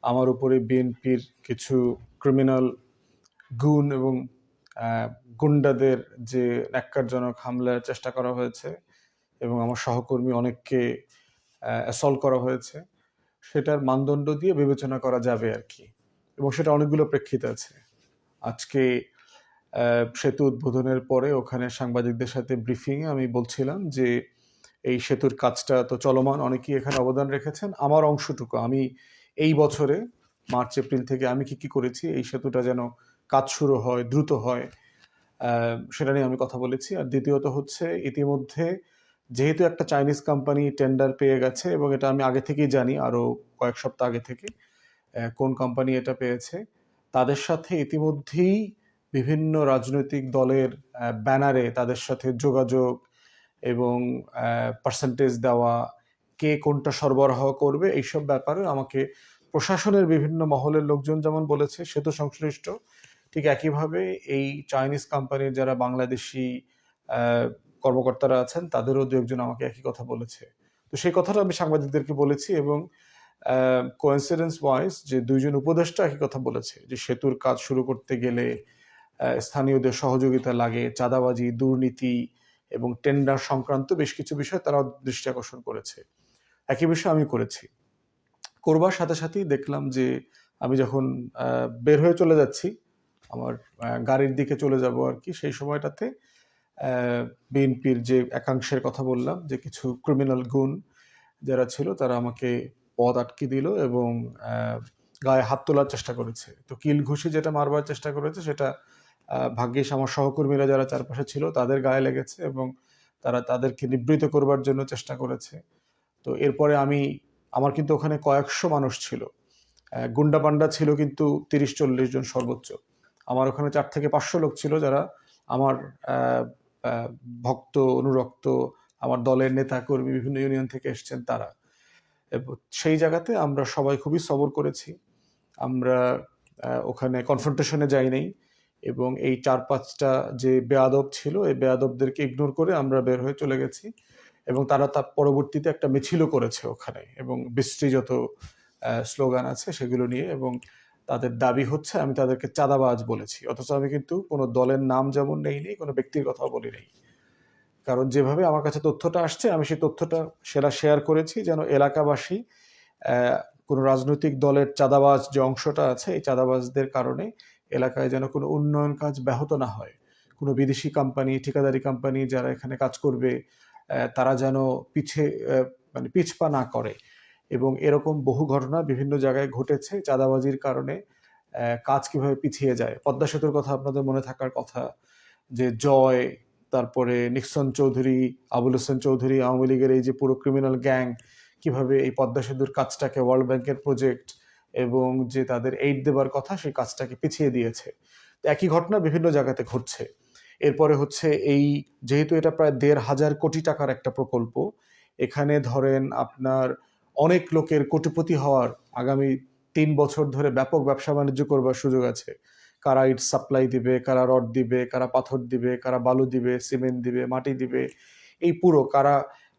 আমার উপরে বিএনপির কিছু ক্রিমিনাল গুণ এবং গুন্ডাদের যে ন্যাক্কারজনক হামলার চেষ্টা করা হয়েছে এবং আমার সহকর্মী অনেককে অ্যাসল্ট করা হয়েছে, সেটার মানদণ্ড দিয়ে বিবেচনা করা যাবে আর কি। এবং সেটা অনেকগুলো প্রেক্ষিতে আছে। আজকে সেতু উদ্বোধনের পরে ওখানে সাংবাদিকদের সাথে ব্রিফিংয়ে আমি বলছিলাম যে এই সেতুর কাজটা তো চলমান, অনেকেই এখানে অবদান রেখেছেন। আমার অংশটুকু আমি এই বছরে মার্চ এপ্রিল থেকে আমি কি করেছি এই সেতুটা যেন কাজ শুরু হয়, দ্রুত হয়, সেটা নিয়ে আমি কথা বলেছি। আর দ্বিতীয়ত হচ্ছে, ইতিমধ্যে যেহেতু একটা চাইনিজ কোম্পানি টেন্ডার পেয়ে গেছে এবং এটা আমি আগে থেকেই জানি, আরও কয়েক সপ্তাহ আগে থেকে কোন কোম্পানি এটা পেয়েছে, তাদের সাথে ইতিমধ্যেই বিভিন্ন রাজনৈতিক দলের ব্যানারে তাদের সাথে যোগাযোগ এবং পার্সেন্টেজ দেওয়া, কে কোনটা সরবরাহ করবে, এইসব ব্যাপারে আমাকে প্রশাসনের বিভিন্ন মহলের লোকজন যেমন বলেছে সেতু সংশ্লিষ্ট, ঠিক একইভাবে এই চাইনিজ কোম্পানির যারা বাংলাদেশি কর্মকর্তারা আছেন তাদেরও দু একজন আমাকে একই কথা বলেছে। তো সেই কথাটা আমি সাংবাদিকদেরকে বলেছি এবং কোইন্সিডেন্স ওয়াইজ যে দুইজন উপদেষ্টা একই কথা বলেছে যে সেতুর কাজ শুরু করতে গেলে স্থানীয়দের সহযোগিতা লাগে, চাঁদাবাজি, দুর্নীতি এবং টেন্ডার সংক্রান্ত বেশ কিছু বিষয় তারা দৃষ্টি আকর্ষণ করেছে। একই বিষয় আমি করেছি। করবার সাথে সাথেই দেখলাম যে আমি যখন বের হয়ে চলে যাচ্ছি, আমার গাড়ির দিকে চলে যাব আর কি, সেই সময়টাতে বিএনপির যে একাংশের কথা বললাম যে কিছু ক্রিমিনাল গুণ যারা ছিল তারা আমাকে পথ আটকে দিল এবং গায়ে হাত তোলার চেষ্টা করেছে। তো কিল ঘুষি যেটা মারবার চেষ্টা করেছে সেটা ভাগ্যিস আমার সহকর্মীরা যারা চারপাশে ছিল তাদের গায়ে লেগেছে এবং তারা তাদেরকে নিবৃত করবার জন্য চেষ্টা করেছে। তো এরপরে আমার কিন্তু ওখানে কয়েকশো মানুষ ছিল, গুন্ডা পান্ডা ছিল কিন্তু 30-40 জন সর্বোচ্চ। আমার ওখানে 4 থেকে 500 লোক ছিল যারা আমার ভক্ত, অনুরক্ত, আমার দলের নেতা কর্মী, বিভিন্ন ইউনিয়ন থেকে এসছেন তারা। সেই জায়গাতে আমরা সবাই খুবই সবর করেছি। আমরা ওখানে কনফ্রন্টেশনে যাই নাই এবং এই 4-5টা যে বেয়াদব ছিল এই বেয়াদবদেরকে ইগনোর করে আমরা বের হয়ে চলে গেছি এবং তারা তার পরবর্তীতে একটা মিছিলও করেছে ওখানে এবং বিশ্রী যত স্লোগান আছে সেগুলো নিয়ে, এবং তাদের দাবি হচ্ছে আমি তাদেরকে চাঁদাবাজ বলেছি, অথচ আমি কিন্তু কোনো দলের নাম যেমন নেইনি, কোনো ব্যক্তির কথাও বলি নাই। কারণ যেভাবে আমার কাছে তথ্যটা আসছে আমি সেই তথ্যটা সেটা শেয়ার করেছি যেন এলাকাবাসী কোনো রাজনৈতিক দলের চাঁদাবাজ যে অংশটা আছে এই চাঁদাবাজদের কারণে এলাকায় যেন কোনো উন্নয়ন কাজ ব্যাহত না হয়, কোনো বিদেশি কোম্পানি, ঠিকাদারি কোম্পানি যারা এখানে কাজ করবে তারা যেন পিছপা না করে। এবং এরকম বহু ঘটনা বিভিন্ন জায়গায় ঘটেছে চাঁদাবাজির কারণে, কাজ কিভাবে পিছিয়ে যায়। পদ্মা সেতুর কথা আপনাদের মনে থাকার কথা, যে জয়, তারপরে নিক্সন চৌধুরী, আবুল হোসেন চৌধুরী, আওয়ামী লীগের এই যে পুরো ক্রিমিনাল গ্যাং কিভাবে এই পদ্মা সেতুর কাজটাকে ওয়ার্ল্ড ব্যাংকের প্রজেক্ট এবং যে তাদের এইড দেবার কথা সেই কাজটাকে পিছিয়ে দিয়েছে। একই ঘটনা বিভিন্ন জায়গাতে ঘটছে। এরপরে হচ্ছে এই যেহেতু এটা প্রায় 1,500 কোটি টাকার একটা প্রকল্প, এখানে ধরেন আপনার অনেক লোকের কোটিপতি হওয়ার আগামী 3 বছর ধরে ব্যাপক ব্যবসা বাণিজ্য করবার সুযোগ আছে। কারা ইট সাপ্লাই দিবে, কারা রড দিবে, কারা পাথর দিবে, কারা বালু দিবে, সিমেন্ট দিবে, মাটি দিবে, এই পুরো কারা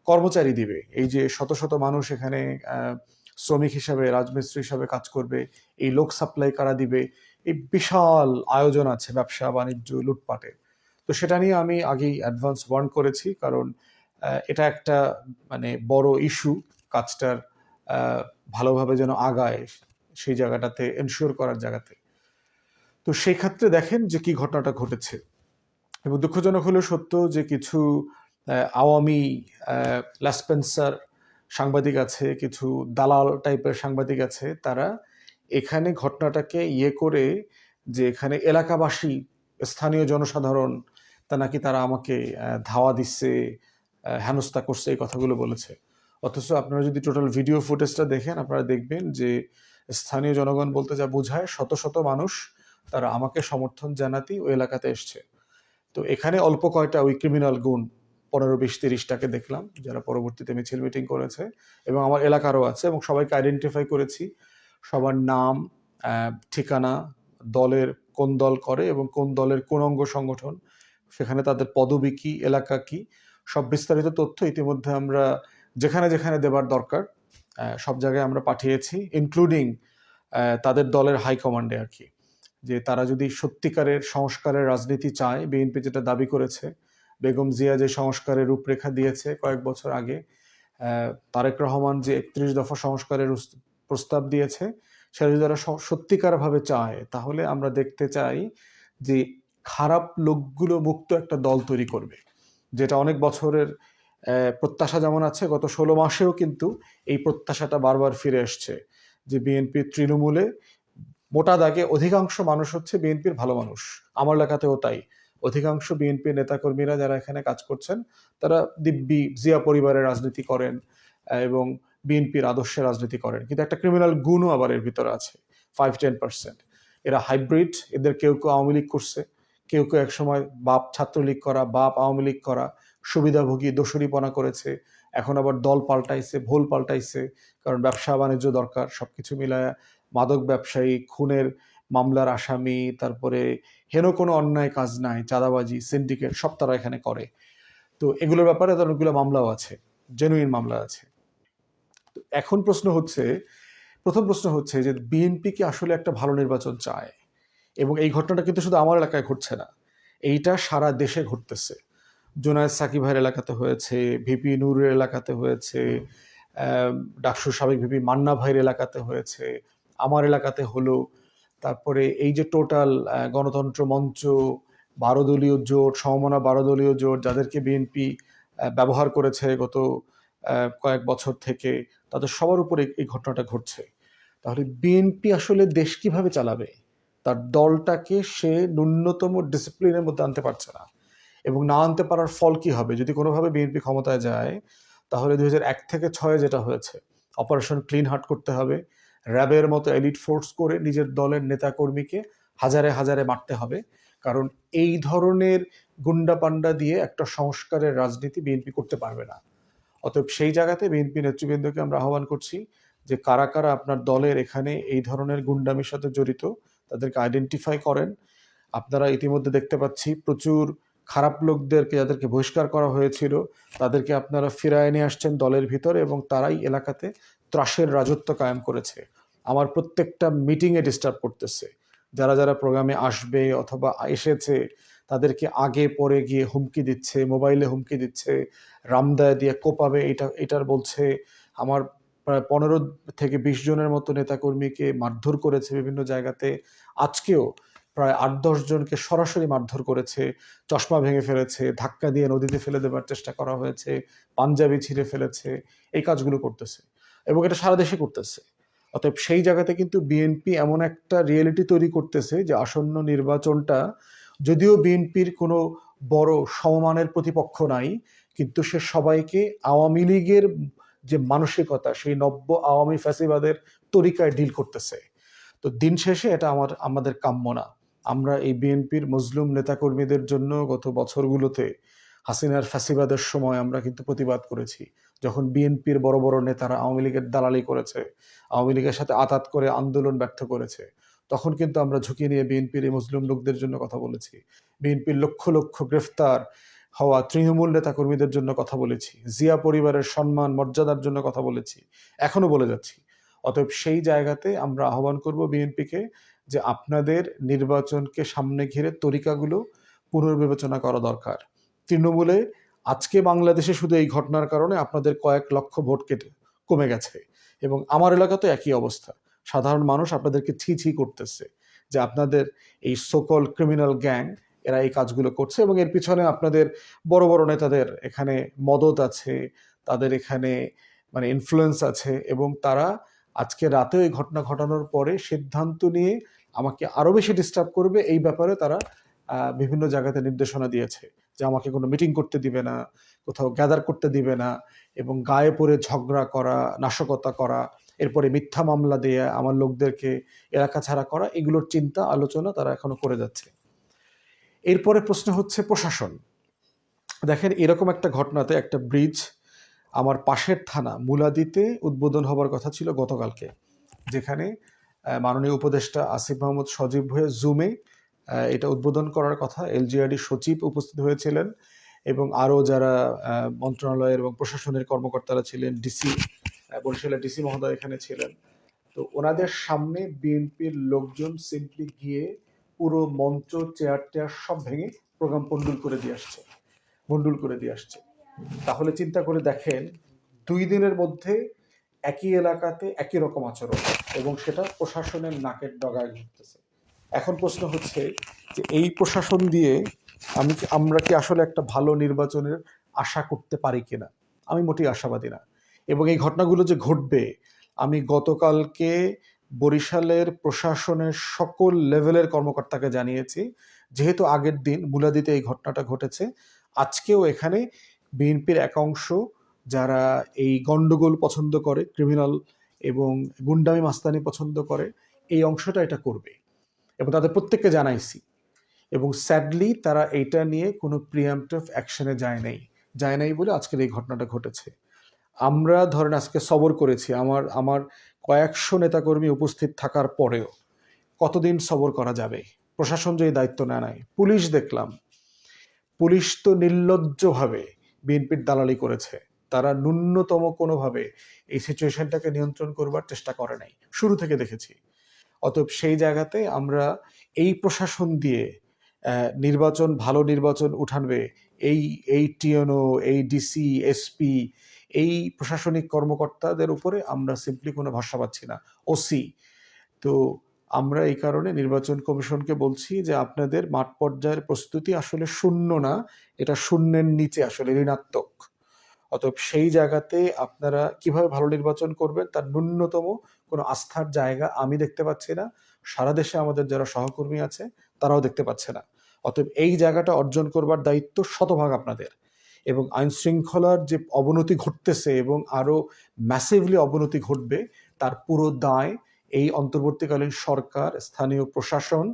কর্মচারী দিবে, এই যে শত শত মানুষ এখানে শ্রমিক হিসাবে, রাজমিস্ত্রি হিসাবে কাজ করবে, এই লোক সাপ্লাই কারা দিবে, এই বিশাল আয়োজন আছে ব্যবসা বাণিজ্য লুটপাটের। তো সেটা নিয়ে আমি আগেই অ্যাডভান্স ওয়ার্ন করেছি, কারণ এটা একটা বড় ইস্যু, কাজটার ভালোভাবে যেন আগায় সেই জায়গাটাতে এনশিওর করার জায়গাতে। তো সেই ক্ষেত্রে দেখেন যে কি ঘটনাটা ঘটেছে। এবং দুঃখজনক হলেও সত্য যে কিছু আওয়ামী ল্যাসপেন্সার সাংবাদিক আছে, কিছু দালাল টাইপের সাংবাদিক আছে, তারা এখানে ঘটনাটাকে করে যে এখানে এলাকাবাসী, স্থানীয় জনসাধারণ নাকি তারা আমাকে ধাওয়া দিচ্ছে, হেনস্থা করছে, এই কথাগুলো বলেছে। অথচ আপনারা যদি টোটাল ভিডিও ফুটেজটা দেখেন আপনারা দেখবেন যে স্থানীয় জনগণ বলতে যা বোঝায় শত শত মানুষ তারা আমাকে সমর্থন জানাতেই ওই এলাকাতে এসছে। তো এখানে অল্প কয়টা ওই ক্রিমিনাল গুণ 15-20-30টাকে দেখলাম যারা পরবর্তীতে মিছিল মিটিং করেছে এবং আমার এলাকারও আছে, এবং সবাইকে আইডেন্টিফাই করেছি, সবার নাম, ঠিকানা, দলের কোন দল করে এবং কোন দলের কোন অঙ্গ সংগঠন, সেখানে তাদের পদবি কি, এলাকা কি, সব বিস্তারিত তথ্য ইতিমধ্যে আমরা যেখানে যেখানে দেবার দরকার সব জায়গায় আমরা পাঠিয়েছি, ইনক্লুডিং তাদের দলের হাইকমান্ডে আর কি, যে তারা যদি সত্যিকারের সংস্কারের রাজনীতি চায়, বিএনপি যেটা দাবি করেছে, বেগম জিয়া যে সংস্কারের রূপরেখা দিয়েছে কয়েক বছর আগে, তারেক রহমান যে 31 দফা সংস্কারের প্রস্তাব দিয়েছে, সেটা যদি তারা সত্যিকারভাবে চায়, তাহলে আমরা দেখতে চাই যে খারাপ লোকগুলো মুক্ত একটা দল তৈরি করবে, যেটা অনেক বছরের প্রত্যাশা যেমন আছে, গত 16 মাসেও কিন্তু এই প্রত্যাশাটা বারবার ফিরে আসছে যে বিএনপি তৃণমূলে মোটা দাগে অধিকাংশ মানুষ হচ্ছে বিএনপির ভালো মানুষ। আমার এলাকাতেও তাই। অধিকাংশ বিএনপির নেতাকর্মীরা যারা এখানে কাজ করছেন, তারা দিব্যি জিয়া পরিবারের রাজনীতি করেন এবং বিএনপির আদর্শে রাজনীতি করেন, কিন্তু একটা ক্রিমিনাল গুণও আবার এর ভিতরে আছে 5-10%। এরা হাইব্রিড, এদের কেউ কেউ আওয়ামী লীগ করছে, কেউ কেউ একসময় বাপ ছাত্রলীগ করা, বাপ আওয়ামী লীগ করা, সুবিধাভোগী দোসরিপনা করেছে, এখন আবার দল পাল্টাইছে, ভোল পাল্টাইছে, কারণ ব্যবসা বাণিজ্য দরকার, সবকিছু মিলায় মাদক ব্যবসায়ী, খুনের মামলার আসামি, তারপরে হেন কোনো অন্যায় কাজ নাই, চাঁদাবাজি, সিন্ডিকেট, সব তারা এখানে করে। তো এগুলোর ব্যাপারে অনেকগুলো মামলাও আছে, জেনুইন মামলা আছে। এখন প্রথম প্রশ্ন হচ্ছে যে বিএনপি কি আসলে একটা ভালো নির্বাচন চায়? এবং এই ঘটনাটা কিন্তু শুধু আমার এলাকায় ঘটছে না, এইটা সারা দেশে ঘটতেছে। জুনায়েদ সাকিব ভাইয়ের এলাকাতে হয়েছে, ভিপি নূরের এলাকাতে হয়েছে, ডাকসুর সাবেক ভিপি মান্না ভাইয়ের এলাকাতে হয়েছে, আমার এলাকাতে হলো। তারপরে এই যে টোটাল গণতন্ত্র মঞ্চ, 12 দলীয় জোট, সমমনা 12 দলীয় জোট, যাদেরকে বিএনপি ব্যবহার করেছে গত কয়েক বছর থেকে, তাদের সবার উপরে এই ঘটনাটা ঘটছে। তাহলে বিএনপি আসলে দেশ কিভাবে চালাবে? তার দলটাকে সে ন্যূনতম ডিসিপ্লিনের মধ্যে আনতে পারছে না, এবং না আনতে পারার ফল কি হবে? যদি কোনোভাবে বিএনপি ক্ষমতায় যায়, তাহলে 2001 থেকে 6 যেটা হয়েছে, অপারেশন ক্লিন হার্ট করতে হবে, র্যাবের মতো এলিট ফোর্স করে নিজের দলের নেতাকর্মীকে হাজারে হাজারে মারতে হবে, কারণ এই ধরনের গুন্ডা পান্ডা দিয়ে একটা সংস্কারের রাজনীতি বিএনপি করতে পারবে না। অতএব সেই জায়গাতে বিএনপি নেতৃবৃন্দকে আমরা আহ্বান করছি যে কারা কারা আপনার দলের এখানে এই ধরনের গুন্ডামির সাথে জড়িত, তাদেরকে আইডেন্টিফাই করেন। আপনারা ইতিমধ্যে দেখতে পাচ্ছি প্রচুর খারাপ লোকদেরকে, যাদেরকে বহিষ্কার করা হয়েছিল, তাদেরকে আপনারা ফিরায় নিয়ে আসছেন দলের ভিতরে, এবং তারাই এলাকাতে ত্রাসের রাজত্ব কায়েম করেছে। আমার প্রত্যেকটা মিটিংয়ে ডিস্টার্ব করতেছে, যারা যারা প্রোগ্রামে আসবে অথবা এসেছে তাদেরকে আগে পরে গিয়ে হুমকি দিচ্ছে, মোবাইলে হুমকি দিচ্ছে, রামদায় দিয়ে কোপাবে, এটার বলছে। আমার প্রায় 15 থেকে 20 জনের মতো নেতাকর্মীকে মারধর করেছে বিভিন্ন জায়গাতে। আজকেও প্রায় 8-10 জনকে সরাসরি মারধর করেছে, চশমা ভেঙে ফেলেছে, ধাক্কা দিয়ে নদীতে ফেলে দেবার চেষ্টা করা হয়েছে, পাঞ্জাবি ছিঁড়ে ফেলেছে, এই কাজগুলো করতেছে, এবং এটা সারা দেশে করতেছে। অতএব সেই জায়গাতে কিন্তু বিএনপি এমন একটা রিয়েলিটি তৈরি করতেছে যে আসন্ন নির্বাচনটা, যদিও বিএনপির কোনো বড় সমমানের প্রতিপক্ষ নাই, কিন্তু সে সবাইকে আওয়ামী লীগের যে মানসিকতা, সেই নব্য আওয়ামী ফ্যাসিবাদের তরিকায় ডিল করতেছে। তো দিন শেষে এটা আমাদের কাম্য না। আমরা এই বিএনপির মজলুম নেতাকর্মীদের জন্য গত বছরগুলোতে হাসিনার ফ্যাসিবাদের সময় আমরা কিন্তু প্রতিবাদ করেছি। যখন বিএনপির বড় বড় নেতারা আওয়ামী লীগের দালালি করেছে, আওয়ামী লীগের সাথে আঁতাত করে আন্দোলন ব্যর্থ করেছে, তখন কিন্তু আমরা ঝুঁকি নিয়ে বিএনপির এই মুসলিম লোকদের জন্য কথা বলেছি। বিএনপির লক্ষ লক্ষ গ্রেফতার হওয়া তৃণমূল নেতাকর্মীদের জন্য কথা বলেছি, জিয়া পরিবারের সম্মান মর্যাদার জন্য কথা বলেছি, এখনো বলে যাচ্ছি। অতএব সেই জায়গাতে আমরা আহ্বান করব বিএনপিকে যে আপনাদের নির্বাচনকে সামনে ঘিরে তরিকাগুলো পুনর্বিবেচনা করা দরকার। তৃণমূলে আজকে বাংলাদেশে শুধু এই ঘটনার কারণে আপনাদের কয়েক লক্ষ ভোট কমে গেছে, এবং আমার এলাকাতে একই অবস্থা। সাধারণ মানুষ আপনাদেরকে ছি ছি করতেছে যে আপনাদের এই সোকল ক্রিমিনাল গ্যাং এরা এই কাজগুলো করছে, এবং এর পিছনে আপনাদের বড় বড় নেতাদের এখানে মদত আছে, তাদের এখানে মানে ইনফ্লুয়েন্স আছে, এবং তারা আজকে রাতে এই ঘটনা ঘটানোর পরে সিদ্ধান্ত নিয়ে আমাকে আরো বেশি ডিস্টার্ব করবে। এই ব্যাপারে তারা বিভিন্ন জায়গাতে নির্দেশনা দিয়েছে যে আমাকে কোনো মিটিং করতে দিবে না, কোথাও গ্যাদার করতে দিবে না, এবং গায়ে পড়ে ঝগড়া করা, নাশকতা করা, এরপরে মিথ্যা মামলা দিয়ে আমার লোকদেরকে এলাকা ছাড়া করা, এগুলোর চিন্তা আলোচনা তারা এখনো করে যাচ্ছে। এরপরে প্রশ্ন হচ্ছে প্রশাসন। দেখেন, এরকম একটা ঘটনাতে একটা ব্রিজ আমার পাশের থানা মুলাদিতে উদ্বোধন হবার কথা ছিল গতকালকে, যেখানে মাননীয় উপদেষ্টা আসিফ মাহমুদ সজীব হয়ে জুমে এটা উদ্বোধন করার কথা, এলজিআরডি সচিব উপস্থিত হয়েছিলেন, এবং আরও যারা মন্ত্রণালয়ের এবং প্রশাসনের কর্মকর্তারা ছিলেন, ডিসি বরিশালের ডিসি মহোদয় এখানে ছিলেন। তো ওনাদের সামনে বিএনপির লোকজন সিম্পলি গিয়ে পুরো মঞ্চ চেয়ার টেয়ার সব ভেঙে প্রোগ্রাম ভণ্ডুল করে দিয়ে আসছে। তাহলে চিন্তা করে দেখেন 2 দিনের মধ্যে একই এলাকাতে একই রকম আচরণ, এবং সেটা প্রশাসনের নাকের ডগায় ঘটতেছে। এখন প্রশ্ন হচ্ছে যে এই প্রশাসন দিয়ে আমরা কি আসলে একটা ভালো নির্বাচনের আশা করতে পারি কিনা? আমি মোটেই আশাবাদী না। এবং এই ঘটনাগুলো যে ঘটবে, আমি গতকালকে বরিশালের প্রশাসনের সকল লেভেলের কর্মকর্তাকে জানিয়েছি, যেহেতু আগের দিন মুলাদিতে এই ঘটনাটা ঘটেছে, আজকেও এখানে বিএনপির এক অংশ যারা এই গন্ডগোল পছন্দ করে, ক্রিমিনাল এবং গুন্ডামি মাস্তানি পছন্দ করে, এই অংশটা এটা করবে এবং তাদের প্রত্যেককে জানাইছি। এবং স্যাডলি তারা এইটা নিয়ে কোনো প্রিএম্পটিভ অ্যাকশনে যায় নাই বলে আজকের এই ঘটনাটা ঘটেছে। আমরা ধরেন আজকে সবর করেছি, আমার কয়েকশো নেতাকর্মী উপস্থিত থাকার পরেও কতদিন সবর করা যাবে? প্রশাসন যে দায়িত্ব নেয়। পুলিশ দেখলাম, পুলিশ তো নির্লজ্জভাবে বিএনপির দালালি করেছে। তারা ন্যূনতম কোনোভাবে এই সিচুয়েশনটাকে নিয়ন্ত্রণ করবার চেষ্টা করে নাই, শুরু থেকে দেখেছি। অতএব সেই জায়গাতে আমরা এই প্রশাসন দিয়ে ভালো নির্বাচন উঠানবে, এই টিএনও, এই ডিসি, এসপি, এই প্রশাসনিক কর্মকর্তাদের উপরে আমরা সিম্পলি কোনো ভরসা পাচ্ছি না। ওসি তো আমরা এই কারণে নির্বাচন কমিশনকে বলছি যে আপনাদের মাঠ পর্যায়ের প্রস্তুতি আসলে শূন্য না, এটা শূন্যের নিচে, আসলে ঋণাত্মক। অতএব সেই জায়গাতে আপনারা কিভাবে ভালো নির্বাচন করবেন তার ন্যূনতম কোনো আস্থার জায়গা আমি দেখতে পাচ্ছি না, সারা দেশে আমাদের যারা সহকর্মী আছে তারাও দেখতে পাচ্ছে না। অতএব এই জায়গাটা অর্জন করবার দায়িত্ব শতভাগ আপনাদের। এবং আইন শৃঙ্খলার যে অবনতি ঘটতেছে এবং আরও ম্যাসিভলি অবনতি ঘটবে, তার পুরো দায় এই অন্তর্বর্তীকালীন সরকার, স্থানীয় প্রশাসন,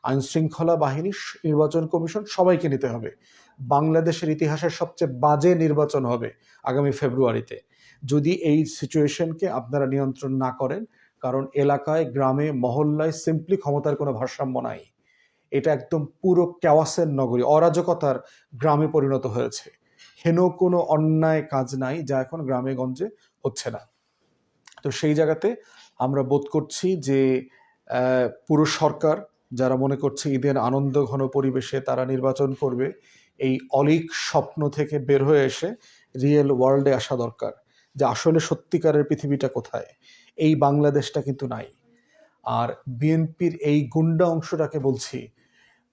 আইন শৃঙ্খলা বাহিনী, নির্বাচন কমিশন, সবাইকে নিতে হবে। বাংলাদেশের ইতিহাসের সবচেয়ে বাজে নির্বাচন হবে আগামী ফেব্রুয়ারিতে যদি এই সিচুয়েশনকে আপনারা নিয়ন্ত্রণ না করেন। কারণ এলাকায়, গ্রামে, মহল্লায় সিম্পলি ক্ষমতার কোনো ভারসাম্য নাই। এটা একদম পুরো ক্যাওয়াসের নগরী, অরাজকতার গ্রামে পরিণত হয়েছে। হেন কোনো অন্যায় কাজ নাই যা এখন গ্রামে গঞ্জে হচ্ছে না। তো সেই জায়গাতে আমরা বোধ করছি যে পুরো সরকার যারা মনে করছে ঈদের আনন্দ ঘন পরিবেশে তারা নির্বাচন করবে, এই অলীক স্বপ্ন থেকে বের হয়ে এসে রিয়েল ওয়ার্ল্ডে আসা দরকার, যে আসলে সত্যিকারের পৃথিবীটা কোথায়। এই বাংলাদেশটা কিন্তু নাই। আর বিএনপির এই গুন্ডা অংশটাকে বলছি,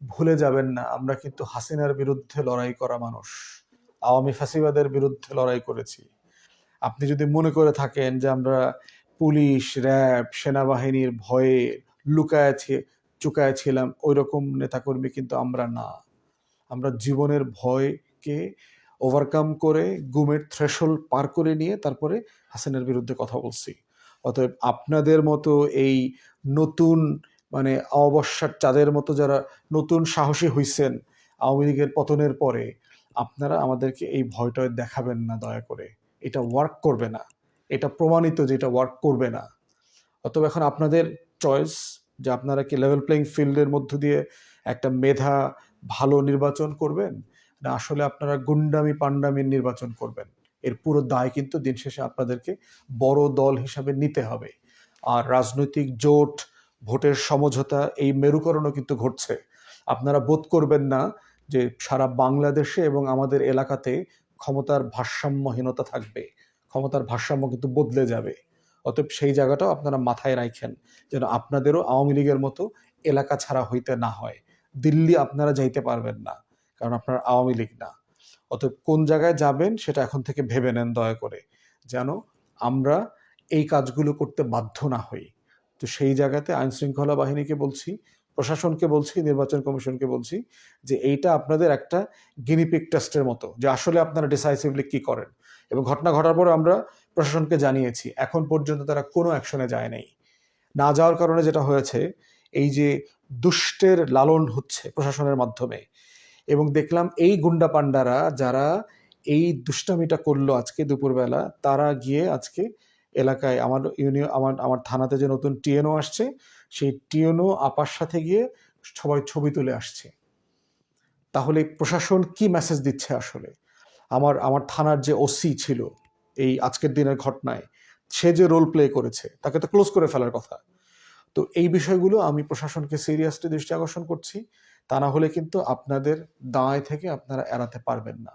ভুলে যাবেন না আমরা কিন্তু হাসিনার বিরুদ্ধে লড়াই করা মানুষ, আওয়ামী ফ্যাসিবাদের বিরুদ্ধে লড়াই করেছি। আপনি যদি মনে করে থাকেন যে আমরা পুলিশ, র্যাব, সেনাবাহিনীর ভয়ে চুকায় ছিলাম, ওই রকম নেতাকর্মী কিন্তু আমরা না। আমরা জীবনের ভয়কে ওভারকাম করে, গুমের থ্রেশহোল্ড পার করে নিয়ে তারপরে হাসিনার বিরুদ্ধে কথা বলছি। অতএব আপনাদের মতো এই নতুন অমাবস্যার চাঁদের মতো যারা নতুন সাহসী হইছেন আওয়ামী লীগের পতনের পরে, আপনারা আমাদেরকে এই ভয়টা দেখাবেন না দয়া করে। এটা ওয়ার্ক করবে না, এটা প্রমাণিত যে এটা ওয়ার্ক করবে না। অতএব এখন আপনাদের চয়েস যে আপনারা কি লেভেল প্লেইং ফিল্ডের মধ্য দিয়ে একটা মেধা ভালো নির্বাচন করবেন, না আসলে আপনারা গুন্ডামি পান্ডামির নির্বাচন করবেন। এর পুরো দায় কিন্তু দিন শেষে আপনাদেরকে বড় দল হিসাবে নিতে হবে। আর রাজনৈতিক জোট, ভোটের সমঝোতা, এই মেরুকরণও কিন্তু ঘটছে। আপনারা বোধ করবেন না যে সারা বাংলাদেশে এবং আমাদের এলাকাতে ক্ষমতার ভারসাম্যহীনতা থাকবে। ক্ষমতার ভারসাম্য কিন্তু বদলে যাবে। অতএব সেই জায়গাটাও আপনারা মাথায় রাখেন, যেন আপনাদেরও আওয়ামী লীগের মতো এলাকা ছাড়া হইতে না হয়। দিল্লি আপনারা যাইতে পারবেন না, কারণ আপনারা আওয়ামী লীগ না। অতএব কোন জায়গায় যাবেন সেটা এখন থেকে ভেবে নেন দয়া করে, যেন আমরা এই কাজগুলো করতে বাধ্য না হই। তো সেই জায়গাতে আইন শৃঙ্খলা বাহিনীকে বলছি, প্রশাসনকে বলছি, নির্বাচন কমিশনকে বলছি যে এইটা আপনাদের একটা গিনিপিগ টেস্টের মতো, যে আসলে আপনারা ডিসাইসিভলি কি করেন। এবং ঘটনা ঘটার পর আমরা প্রশাসনকে জানিয়েছি, এখন পর্যন্ত তারা কোনো অ্যাকশনে যায় নাই। না যাওয়ার কারণে যেটা হয়েছে, এই যে দুষ্টের লালন হচ্ছে প্রশাসনের মাধ্যমে, এবং দেখলাম এই গুন্ডা পান্ডারা যারা এই দুষ্টামিটা করলো আজকে দুপুরবেলা, তারা গিয়ে আজকে এলাকায় আমার থানাতে যে নতুন টিএনও আসছে, সেই টিএনও আপার সাথে গিয়ে সবাই ছবি তুলে আসছে। তাহলে প্রশাসন কি মেসেজ দিচ্ছে আসলে? আমার থানার যে ওসি ছিল এই আজকের দিনের ঘটনায়, সে যে রোল প্লে করেছে তাকে তো ক্লোজ করে ফেলার কথা। তো এই বিষয়গুলো আমি প্রশাসনকে সিরিয়াসলি দৃষ্টি আকর্ষণ করছি। তা না হলে কিন্তু আপনাদের দায় থেকে আপনারা এড়াতে পারবেন না।